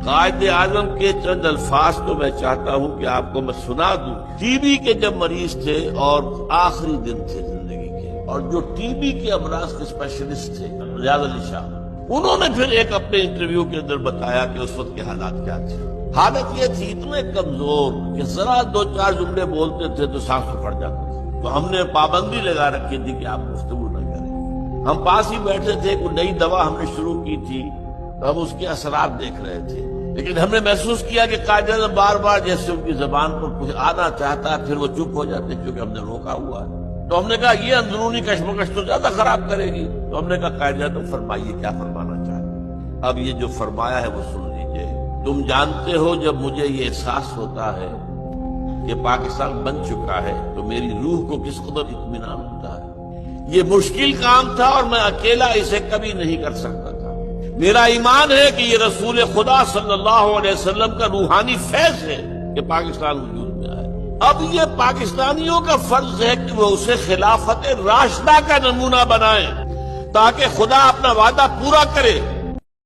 قائد اعظم کے چند الفاظ تو میں چاہتا ہوں کہ آپ کو میں سنا دوں۔ ٹی بی کے جب مریض تھے اور آخری دن تھے زندگی کے، اور جو ٹی بی کے امراض کے اسپیشلسٹ تھے ریاض علی شاہ، انہوں نے پھر ایک اپنے انٹرویو کے اندر بتایا کہ اس وقت کے حالات کیا تھے۔ حالت یہ تھی اتنے کمزور کہ ذرا دو چار جملے بولتے تھے تو سانس پھڑ جاتی تھی۔ تو ہم نے پابندی لگا رکھی تھی کہ آپ گفتگو نہ کریں۔ ہم پاس ہی بیٹھے تھے، کوئی نئی دوا ہم نے شروع کی تھی تو ہم اس کے اثرات دیکھ رہے تھے، لیکن ہم نے محسوس کیا کہ قائد اعظم بار بار جیسے ان کی زبان پر کچھ آنا چاہتا ہے پھر وہ چپ ہو جاتے کیونکہ ہم نے روکا ہوا ہے۔ تو ہم نے کہا یہ اندرونی کشمکش تو زیادہ خراب کرے گی، تو ہم نے کہا قائد اعظم فرمائیے کیا فرمانا چاہتے۔ اب یہ جو فرمایا ہے وہ سن لیجئے۔ تم جانتے ہو جب مجھے یہ احساس ہوتا ہے کہ پاکستان بن چکا ہے تو میری روح کو کس قدر اطمینان ہوتا ہے۔ یہ مشکل کام تھا اور میں اکیلا اسے کبھی نہیں کر سکتا تھا۔ میرا ایمان ہے کہ یہ رسول خدا صلی اللہ علیہ وسلم کا روحانی فیض ہے کہ پاکستان وجود میں آئے۔ اب یہ پاکستانیوں کا فرض ہے کہ وہ اسے خلافت راشدہ کا نمونہ بنائیں تاکہ خدا اپنا وعدہ پورا کرے